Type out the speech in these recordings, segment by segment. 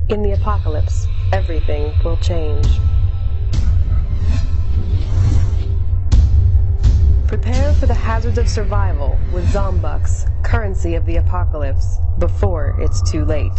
In the apocalypse, everything will change. Prepare for the hazards of survival with Zombucks, currency of the apocalypse, before it's too late.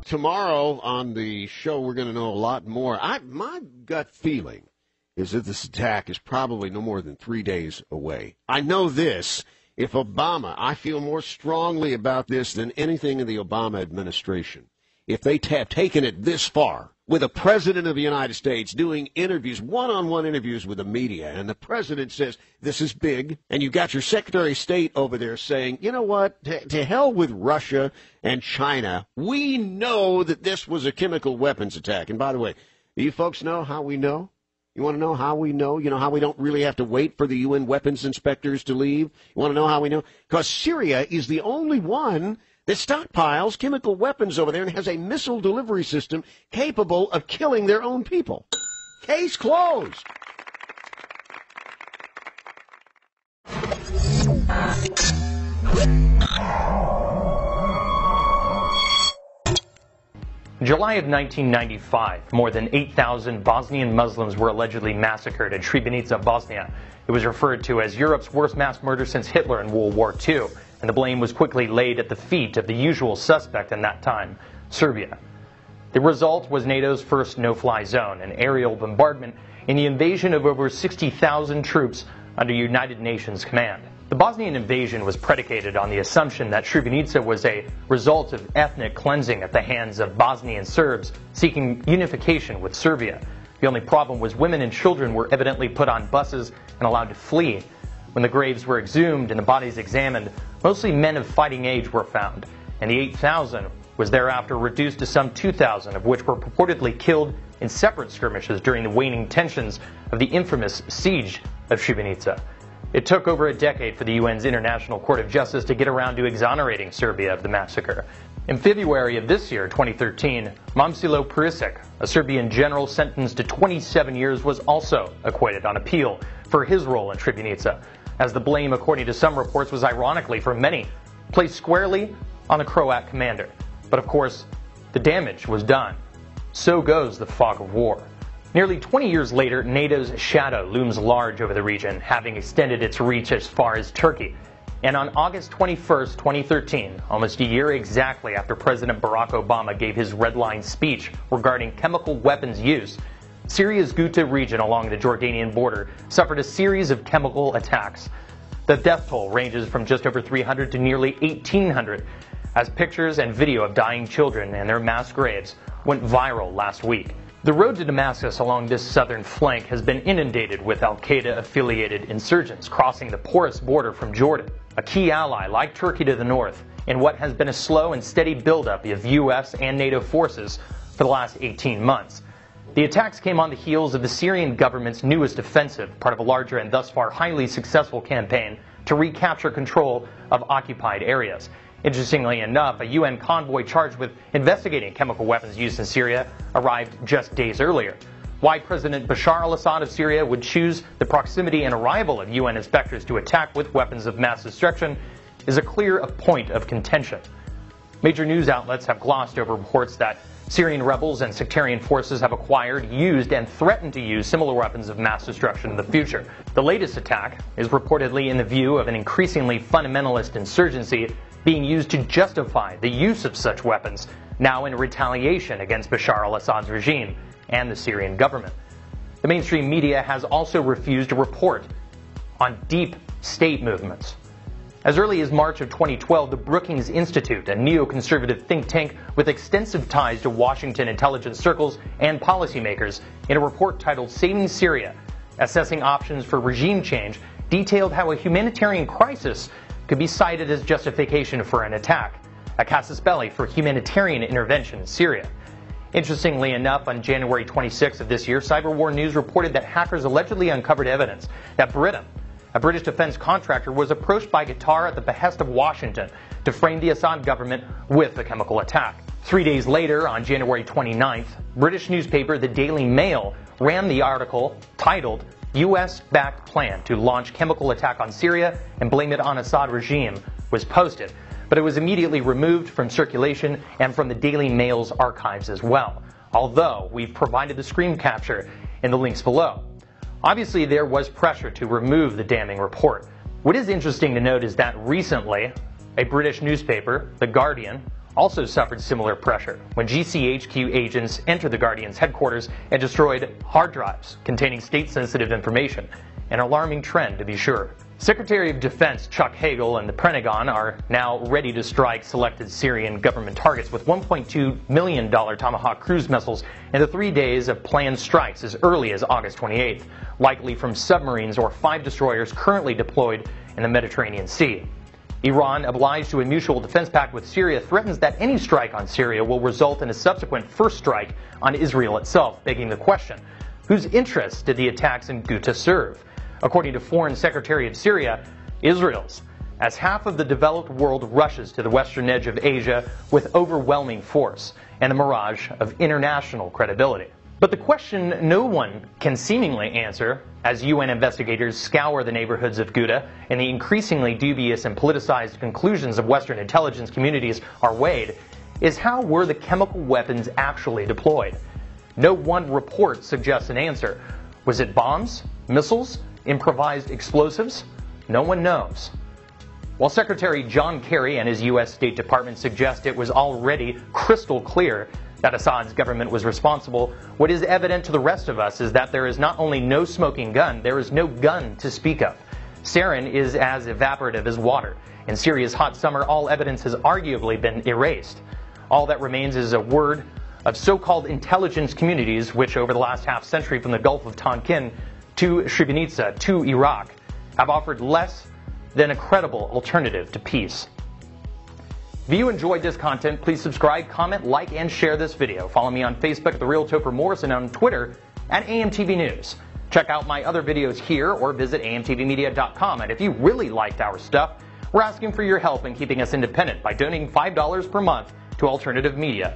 Tomorrow on the show, we're going to know a lot more. My gut feeling is that this attack is probably no more than 3 days away. I know this. If Obama, I feel more strongly about this than anything in the Obama administration. If they have taken it this far, with a president of the United States doing interviews, one-on-one interviews with the media, and the president says, this is big, and you got your Secretary of State over there saying, you know what, to hell with Russia and China, we know that this was a chemical weapons attack. And by the way, do you folks know how we know? You want to know how we know? You know how we don't really have to wait for the UN weapons inspectors to leave? You want to know how we know? Because Syria is the only one that stockpiles chemical weapons over there and has a missile delivery system capable of killing their own people. Case closed. July of 1995, more than 8,000 Bosnian Muslims were allegedly massacred in Srebrenica, Bosnia. It was referred to as Europe's worst mass murder since Hitler in World War II, and the blame was quickly laid at the feet of the usual suspect in that time, Serbia. The result was NATO's first no-fly zone, an aerial bombardment in the invasion of over 60,000 troops under United Nations command. The Bosnian invasion was predicated on the assumption that Srebrenica was a result of ethnic cleansing at the hands of Bosnian Serbs seeking unification with Serbia. The only problem was women and children were evidently put on buses and allowed to flee. When the graves were exhumed and the bodies examined, mostly men of fighting age were found, and the 8,000 was thereafter reduced to some 2,000, of which were purportedly killed in separate skirmishes during the waning tensions of the infamous siege of Srebrenica. It took over a decade for the UN's International Court of Justice to get around to exonerating Serbia of the massacre. In February of this year, 2013, Momcilo Perisic, a Serbian general sentenced to 27 years, was also acquitted on appeal for his role in Srebrenica, as the blame, according to some reports, was ironically for many placed squarely on the Croat commander. But of course, the damage was done. So goes the fog of war. Nearly 20 years later, NATO's shadow looms large over the region, having extended its reach as far as Turkey. And on August 21st, 2013, almost a year exactly after President Barack Obama gave his red line speech regarding chemical weapons use, Syria's Ghouta region along the Jordanian border suffered a series of chemical attacks. The death toll ranges from just over 300 to nearly 1,800, as pictures and video of dying children and their mass graves went viral last week. The road to Damascus along this southern flank has been inundated with al-Qaeda-affiliated insurgents crossing the porous border from Jordan, a key ally like Turkey to the north, in what has been a slow and steady buildup of U.S. and NATO forces for the last 18 months. The attacks came on the heels of the Syrian government's newest offensive, part of a larger and thus far highly successful campaign to recapture control of occupied areas. Interestingly enough, a UN convoy charged with investigating chemical weapons use in Syria arrived just days earlier. Why President Bashar al-Assad of Syria would choose the proximity and arrival of UN inspectors to attack with weapons of mass destruction is a clear point of contention. Major news outlets have glossed over reports that Syrian rebels and sectarian forces have acquired, used, and threatened to use similar weapons of mass destruction in the future. The latest attack is reportedly in the view of an increasingly fundamentalist insurgency being used to justify the use of such weapons, now in retaliation against Bashar al-Assad's regime and the Syrian government. The mainstream media has also refused to report on deep state movements. As early as March of 2012, the Brookings Institute, a neoconservative think tank with extensive ties to Washington intelligence circles and policymakers, in a report titled Saving Syria, Assessing Options for Regime Change, detailed how a humanitarian crisis could be cited as justification for an attack, a casus belli for humanitarian intervention in Syria. Interestingly enough, on January 26th of this year, Cyberwar News reported that hackers allegedly uncovered evidence that Britain, a British defense contractor, was approached by Qatar at the behest of Washington to frame the Assad government with the chemical attack. 3 days later, on January 29th, British newspaper The Daily Mail ran the article titled U.S.-backed plan to launch chemical attack on Syria and blame it on Assad regime was posted. but it was immediately removed from circulation and from the Daily Mail's archives as well, although we've provided the screen capture in the links below. Obviously, there was pressure to remove the damning report. What is interesting to note is that recently, a British newspaper, The Guardian, also suffered similar pressure when GCHQ agents entered the Guardian's headquarters and destroyed hard drives containing state-sensitive information, an alarming trend to be sure. Secretary of Defense Chuck Hagel and the Pentagon are now ready to strike selected Syrian government targets with $1.2 million Tomahawk cruise missiles in the 3 days of planned strikes as early as August 28th, likely from submarines or 5 destroyers currently deployed in the Mediterranean Sea. Iran, obliged to a mutual defense pact with Syria, threatens that any strike on Syria will result in a subsequent first strike on Israel itself, begging the question, whose interests did the attacks in Ghouta serve? According to Foreign Secretary of Syria, Israel's, as half of the developed world rushes to the western edge of Asia with overwhelming force and a mirage of international credibility. But the question no one can seemingly answer, as UN investigators scour the neighborhoods of Ghouta and the increasingly dubious and politicized conclusions of Western intelligence communities are weighed, is how were the chemical weapons actually deployed? No one report suggests an answer. Was it bombs, missiles, improvised explosives? No one knows. While Secretary John Kerry and his U.S. State Department suggest it was already crystal clear that Assad's government was responsible, what is evident to the rest of us is that there is not only no smoking gun, there is no gun to speak of. Sarin is as evaporative as water. In Syria's hot summer, all evidence has arguably been erased. All that remains is a word of so-called intelligence communities which over the last half-century from the Gulf of Tonkin to Srebrenica to Iraq have offered less than a credible alternative to peace. If you enjoyed this content, please subscribe, comment, like, and share this video. Follow me on Facebook at The Real Topher Morris and on Twitter at AMTV News. Check out my other videos here or visit amtvmedia.com. And if you really liked our stuff, we're asking for your help in keeping us independent by donating $5 per month to alternative media.